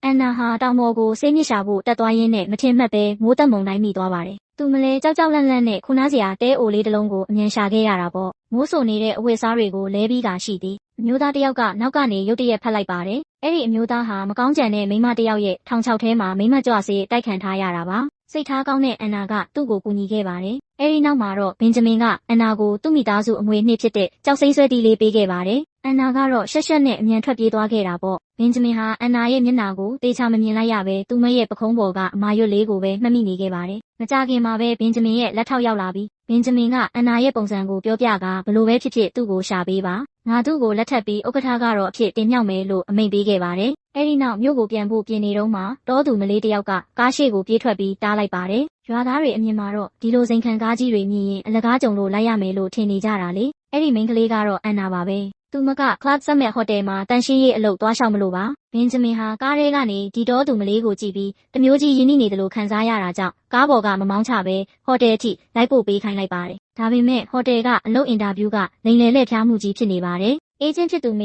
န်နာဟာတောင်ပေါ်ကိုဆေးမြစ်ရှာဖို့တက်သွားရင်းနဲ့မထင်မှတ်ပဲမိုးတက်မုန်တိုင်းမိသွားပါတယ်။သူမလဲကြောက်ကြောက်လန့်လန့်နဲ့ခုနားစရာတဲအိုလေးတစ်လုံးကိုအမြန်ရှာခဲ့ရတာပေါ့။မိုးဆိုနေတဲ့အဝတ်စားတွေကိုလဲပြီးတာရှိသည်။အမျိုးသားတစ်ယောက်ကနောက်ကနေရုတ်တရက်ဖက်လိုက်ပါတယ်။အဲ့ဒီအမျိုးသားဟာမကောင်းကြံတဲ့မိန်းမတစ်ယောက်ရဲ့ထောင်ချောက်ထဲမှာမိန်းမကြွဆေးတိုက်ခံထားရတာပါ။စိတ်ထားကောင်းတဲ့အန်နာကသူ့ကိုကူညီခဲ့ပါတယ်။အဲဒီနောက်မှာတော့ဘင်ဂျမင်ကအန်နာကိုသူ့မိသားစုအမွေနှစ်ဖြစ်တဲ့ကြောက်စိမ့်ဆွဲတီးလေးပေးခဲ့ပါတယ်။အန်နာကတော့ရှက်ရှက်နဲ့အမြန်ထွက်ပြေးသွားခဲ့တာပေါ့။ဘင်ဂျမင်ဟာအန်နာရဲ့မျက်နှာကိုတေချာမမြင်လိုက်ရပဲသူ့မရဲ့ပခုံးပေါ်ကအမာရွတ်လေးကိုပဲမှတ်မိနေခဲ့ပါတယ်။မကြခင်မှာပဲဘင်ဂျမင်ရဲ့လက်ထောက်ရောက်လာပြီးဘင်ဂျမင်ကအန်နာရဲ့ပုံစံကိုပြောပြကဘလို့ပဲဖြစ်ဖြစ်သူ့ကိုရှာပေးပါ။ငါသူ့ကိုလက်ထပ်ပြီးဥက္ကဋ္ဌကတော့အဖြစ်တင်မြှောက်မယ်လို့အမိန့်ပေးခဲ့ပါတယ်။အဲဒီနောက်မြို့ကိုပြန်ဖို့ပြင်နေတော့မှတောသူမလေးတစ်ယောက်ကကားရှိကိုပြေးထွက်ပြီးတားလိုက်ပါတယ်။ရွာသားတွေအမြင်မှာတော့ဒီလိုစိန်ခံကားကြီးတွေမြင်ရင်အလကားကြုံလို့လိုက်ရမယ်လို့ထင်နေကြတာလေ။အဲ့ဒီမိန်းကလေးကတော့အန်နာပါပဲ။သူမက Club Summit Hotel မှာတန်ရှင်းရေးအလုပ်သွားရှောက်မလို့ပါ။ဘင်ဂျမင်ဟာကားထဲကနေဒီတောသူမလေးကိုကြည့်ပြီးတမျိုးကြီးရင်းနှီးနေတယ်လို့ခံစားရတာကြောင့်ကားပေါ်ကမမောင်းချပဲဟိုတယ်အထိလိုက်ပို့ပေးခိုင်းလိုက်ပါတယ်။ဒါပေမဲ့ဟိုတယ်ကအလုပ်အင်တာဗျူးကလိမ်လည်လှည့်ဖျားမှုကြီးဖြစ်နေပါတယ်။အေဂျင့်ဖြစ်သူမ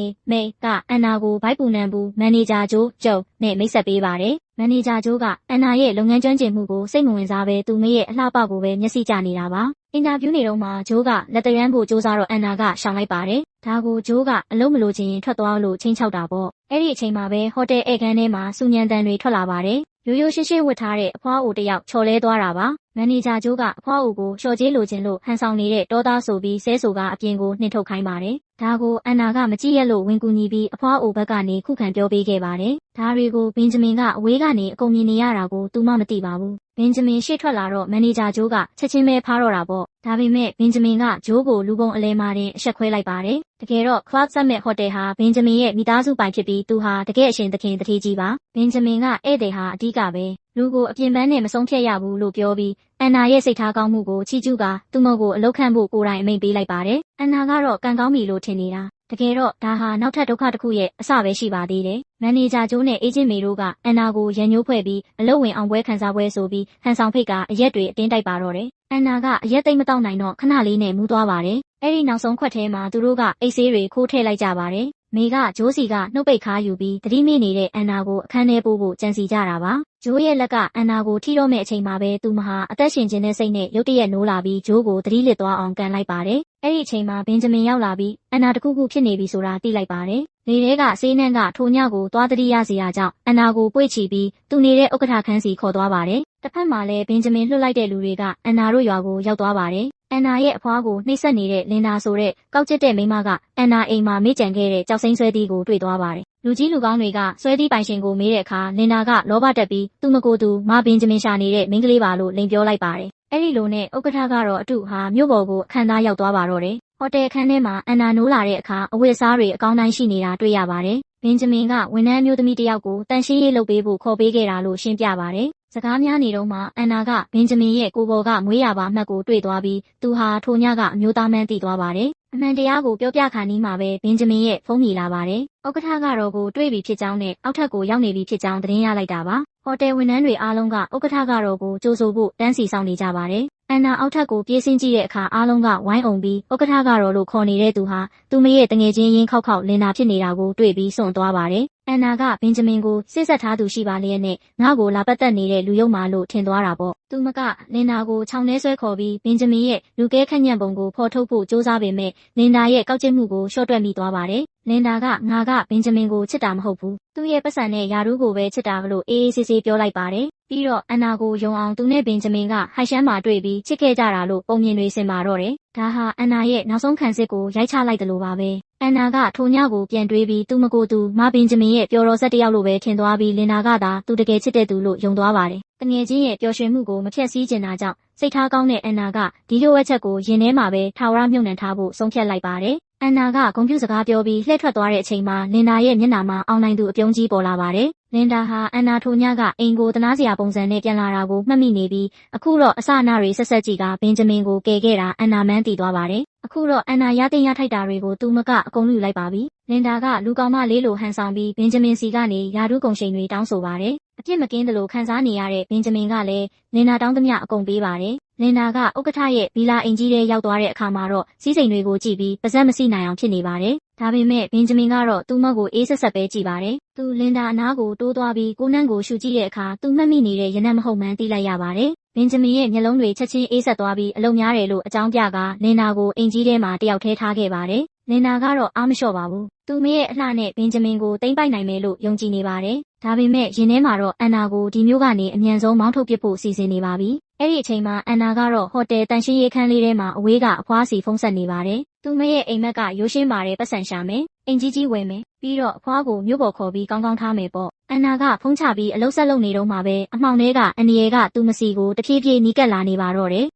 ေကအန်နာကိုဘိုက်ပူနံဘူးမန်နေဂျာဂျိုးကျုံနဲ့မိတ်ဆက်ပေးပါတယ်။မန်နေဂျာဂျိုးကအန်နာရဲ့လုပ်ငန်းကျွမ်းကျင်မှုကိုစိတ်မဝင်စားပဲသူမရဲ့အလှပကိုပဲမျက်စိကျနေတာပါ။အင်တာဗျူးနေတော့မှဂျိုးကလက်တရမ်းဖို့စ조사တော့အန်နာကရှောင်လိုက်ပါတယ်။ဒါကိုဂျိုးကအလုပ်မလို့ချင်းထွက်သွားလို့ချင်းချောက်တာပေါ့။အဲ့ဒီအချိန်မှာပဲဟိုတယ်ဧကန်ထဲမှာစူညံတန်တွေထွက်လာပါတယ်။ရိုးရိုးရှင်းရှင်းဝတ်ထားတဲ့အဖွားအိုတယောက်ချော်လဲသွားတာပါ။မန်နေဂျာဂျိုးကအဖွားအိုကိုလျှော်ကြေးလိုချင်လို့ဟန်ဆောင်နေတဲ့တောသားဆိုပြီးဆဲဆိုကအပြင်ကိုနှင်ထုတ်ခိုင်းပါတယ်။ဒါကိုအန်နာကမကြည့်ရလို့ဝင်ကူညီပြီးအဖွားအိုဘက်ကနေခုခံပြောပေးခဲ့ပါတယ်။ဒါတွေကိုဘင်ဂျမင်ကအဝေးကနေအကုန်မြင်နေရတာကိုသူမှမသိပါဘူး။ဘင်ဂျမင်ရှေ့ထွက်လာတော့မန်နေဂျာဂျိုးကချက်ချင်းပဲဖားတော့တာပေါ့။ဒါပေမဲ့ဘင်ဂျမင်ကဂျိုးကိုလူပုံအလဲမာတင်အဆက်ခွဲလိုက်ပါတယ်။တကယ်တော့ Club Summit Hotel ဟာဘင်ဂျမင်ရဲ့မိသားစုပိုင်ဖြစ်ပြီးသူဟာတကယ်အရှင်သခင်တထေးကြီးပါ။ဘင်ဂျမင်ကဧည့်သည်ဟာအဓိကပဲ။လူကိုအပြင်ပန်းနဲ့မဆုံးဖြတ်ရဘူးလို့ပြောပြီးအန်နာရဲ့စိတ်ထားကောင်းမှုကိုချီးကျူးကသူ့မကိုအလောက်ခံဖို့ကိုယ်တိုင်အမိန့်ပေးလိုက်ပါတယ်။အန်နာကတော့ကံကောင်းပြီလို့ထင်နေတာ။တကယ်တော့ဒါဟာနောက်ထပ်ဒုက္ခတစ်ခုရဲ့အစပဲရှိပါသေးတယ်။မန်နေဂျာဂျိုးနဲ့အေဂျင့်မေတို့ကအန်နာကိုရန်ညိုးဖွဲ့ပြီးအလုပ်ဝင်အောင်ပွဲခံစားပွဲဆိုပြီးဟန်ဆောင်ဖိတ်ကအရက်တွေအတင်းတိုက်ပါတော့တယ်။အန်နာကအရက်သိမ့်မတော့နိုင်တော့ခဏလေးနဲ့မူးသွားပါတယ်။အဲ့ဒီနောက်ဆုံးခွက်ထဲမှာသူတို့ကအိတ်ဆေးတွေခိုးထည့်လိုက်ကြပါတယ်။မေကဂျိုးစီကနှုတ်ပိတ်ခါယူပြီးတတိမိနေတဲ့အန်နာကိုအခန်းထဲပို့ဖို့ကြံစီကြတာပါ။ဂျိုးရဲ့လက်ကအန်နာကိုထိတော့မဲ့အချိန်မှာပဲသူမဟာအသက်ရှင်ခြင်းနဲ့စိတ်နဲ့ရုတ်တရက်နိုးလာပြီးဂျိုးကိုသတိလစ်သွားအောင်ကန်လိုက်ပါတယ်။အဲ့ဒီအချိန်မှာဘင်ဂျမင်ရောက်လာပြီးအန်နာတခုခုဖြစ်နေပြီဆိုတာသိလိုက်ပါတယ်။လေထဲကဆေးနှန်းကထိုညကိုသွားတတိရစီရကြောင့်အန်နာကိုပွေ့ချီပြီးသူနေတဲ့ဥက္ကဋ္ဌခန်းစီခေါ်သွားပါတယ်။တစ်ဖက်မှာလည်းဘင်ဂျမင်လွှတ်လိုက်တဲ့လူတွေကအန်နာတို့ရွာကိုရောက်သွားပါတယ်။အန်နာရဲ့အဖွားကိုနှိပ်စက်နေတဲ့လင်နာဆိုတဲ့ကောက်ကျစ်တဲ့မိန်းမကအန်နာအိမ်မှာမေ့ကြံခဲ့တဲ့ကြောက်စိမ့်ဆွဲသီးကိုတွေ့သွားပါတယ်။လူကြီးလူကောင်းတွေကဆွဲသီးပိုင်ရှင်ကိုမေးတဲ့အခါလင်နာကလောဘတက်ပြီးသူ့မကိုယ်သူမဘင်ဂျမင်ရှာနေတဲ့မိန်းကလေးပါလို့လိန်ပြောလိုက်ပါတယ်။အဲ့ဒီလိုနဲ့ဥက္ကဋ္ဌကတော့အတုဟာမြို့ပေါ်ကိုအခမ်းသားရောက်သွားပါတော့တယ်။ဟိုတယ်အခန်းထဲမှာအန်နာနိုးလာတဲ့အခါအဝတ်အစားတွေအကောင်းတိုင်းရှိနေတာတွေ့ရပါတယ်။ဘင်ဂျမင်ကဝန်ထမ်းမျိုးသမီးတစ်ယောက်ကိုတန်ရှင်းရေးလုပ်ပေးဖို့ခေါ်ပေးခဲ့တာလို့ရှင်းပြပါတယ်။စကားများနေတော့မှအန်နာကဘင်ဂျမင်ရဲ့ကိုယ်ပေါ်ကမွေးရပါအမှတ်ကိုတွေ့သွားပြီးသူဟာထိုညကအမျိုးသားမှန်းသိသွားပါတယ်။အမှန်တရားကိုပြောပြခါနီးမှာပဲဘင်ဂျမင်ရဲ့ဖုန်းမြည်လာပါတယ်။ဥက္ကဋ္ဌကတော့ကိုတွေ့ပြီဖြစ်ကြောင်းနဲ့အောက်ထပ်ကိုရောက်နေပြီဖြစ်ကြောင်းသတင်းရလိုက်တာပါ။ဟိုတယ်ဝန်ထမ်းတွေအားလုံးကဥက္ကဋ္ဌကတော့ကိုကြိုဆိုဖို့တန်းစီဆောင်နေကြပါတယ်။အန်နာအောက်ထပ်ကိုပြေးဆင်းကြည့်တဲ့အခါအားလုံးကဝိုင်းအောင်ပြီးဥက္ကဋ္ဌကတော့လို့ခေါ်နေတဲ့သူဟာသူမရဲ့တငယ်ချင်းရင်းခောက်လင်နာဖြစ်နေတာကိုတွေ့ပြီးစွန့်သွားပါတယ်။အန်နာကဘင်ဂျမင်ကိုစစ်ဆက်ထားသူရှိပါလျက်နဲ့ငါ့ကိုလာပတ်သက်နေတဲ့လူယုံမာလို့ထင်သွားတာပေါ့။သူမကလင်နာကိုခြောင်ထဲဆွဲခေါ်ပြီးဘင်ဂျမင်ရဲ့လူကဲခန့်ညံ့ပုံကိုဖော်ထုတ်ဖို့ကြိုးစားပေမဲ့လင်နာရဲ့ကောက်ကျစ်မှုကိုရှော့တွက်မိသွားပါတယ်။လင်နာကငါကဘင်ဂျမင်ကိုချစ်တာမဟုတ်ဘူး။သူ့ရဲ့ပတ်စံနဲ့ယာရူးကိုပဲချစ်တာလို့အေးအေးဆေးဆေးပြောလိုက်ပါတယ်။ပြီးတော့အန်နာကိုယုံအောင်သူနဲ့ဘင်ဂျမင်ကဟိုက်ရှမ်းမှာတွေ့ပြီးချစ်ခဲ့ကြတာလို့ပုံမြင်တွေစင်ပါတော့တယ်။ဒါဟာအန်နာရဲ့နောက်ဆုံးခံစစ်ကိုရိုက်ချလိုက်တယ်လို့ပါပဲ။အန်နာကထိုညကိုပြန်တွေးပြီးသူ့မကိုသူမဘင်ဂျမင်ရဲ့ပျော်တော်ဆက်တစ်ယောက်လိုပဲထင်သွားပြီးလင်နာကသာသူတကယ်ချစ်တဲ့သူလို့ယုံသွားပါတယ်။တငယ်ချင်းရဲ့ပျော်ရွှင်မှုကိုမဖျက်ဆီးချင်တာကြောင့်စိတ်ထားကောင်းတဲ့အန်နာကဒီလိုအချက်ကိုရင်ထဲမှာပဲထာဝရမြုပ်နှံထားဖို့ဆုံးဖြတ်လိုက်ပါတယ်။အန်နာကဂုဏ်ပြုစကားပြောပြီးလှည့်ထွက်သွားတဲ့အချိန်မှာလင်နာရဲ့မျက်နှာမှာအောင်နိုင်သူအပြုံးကြီးပေါ်လာပါတယ်။လင်ဒါဟာအန်နာထိုညကအိမ်ကိုတနာစရာပုံစံနဲ့ပြန်လာတာကိုမှတ်မိနေပြီးအခုတော့အစအနတွေဆက်ဆက်ကြည့်ကဘင်ဂျမင်ကိုကယ်ခဲ့တာအန်နာမှန်းသိသွားပါတယ်။အခုတော့အန်နာရတင်ရထိုက်တာတွေကိုသူမကအကုန်ယူလိုက်ပါပြီ။လင်ဒါကလူကောင်မလေးလိုဟန်ဆောင်ပြီးဘင်ဂျမင်စီကနေယာဒူးကုန်ရှိန်တွေတောင်းဆိုပါတယ်။ ပြစ်မကင်းသလိုခံစားနေရတဲ့ဘင်ဂျမင်ကလည်းလင်နာတောင်းသမျှအကုန်ပေးပါတယ်။လင်နာကဥက္ကဋ္ဌရဲ့ဗီလာအိမ်ကြီးထဲရောက်သွားတဲ့အခါမှာတော့စီးစိမ်တွေကိုကြည့်ပြီးပါဇက်မစိနိုင်အောင်ဖြစ်နေပါတယ်။ဒါပေမဲ့ဘင်ဂျမင်ကတော့သူ့မောက်ကိုအေးဆက်ဆက်ပဲကြည့်ပါတယ်။သူလင်နာအနားကိုတိုးသွားပြီးကိုနန်းကိုရှူကြည့်တဲ့အခါသူမှတ်မိနေတဲ့ရနံ့မဟုတ်မှန်းသိလိုက်ရပါတယ်။ဘင်ဂျမင်ရဲ့မျက်လုံးတွေချက်ချင်းအေးဆက်သွားပြီးအလုံများတယ်လို့အကြောင်းပြကလင်နာကိုအိမ်ကြီးထဲမှာတယောက်ထဲထားခဲ့ပါတယ်။လင်နာကတော့အားမလျှော့ပါဘူး။သူမရဲ့အလှနဲ့ဘင်ဂျမင်ကိုတိမ့်ပိုက်နိုင်မယ်လို့ယုံကြည်နေပါတယ်။ဒါပေမဲ့ရင်ထဲမှာတော့အန်နာကိုဒီမျိုးကနေအမြန်ဆုံးမောင်းထုတ်ပစ်ဖို့စီစဉ်နေပါပြီ။အဲ့ဒီအချိန်မှာအန်နာကတော့ဟိုတယ်တန်ရှင်းရေးခန်းလေးထဲမှာအဝေးကအဖွားစီဖုန်းဆက်နေပါတယ်။သူမရဲ့အိမ်မက်ကရိုးရှင်းပါတယ်ပတ်စံရှာမယ်။အိမ်ကြီးဝယ်မယ်။ပြီးတော့အဖွားကိုမြို့ပေါ်ခေါ်ပြီးကောင်းထားမယ်ပေါ့။အန်နာကဖုန်းချပြီးအလုပ်ဆက်လုပ်နေတော့မှပဲအမှောင်ထဲကအန်နီရဲကသူ့မစီကိုတဖြည်းဖြည်းနီးကပ်လာနေပါတော့တယ်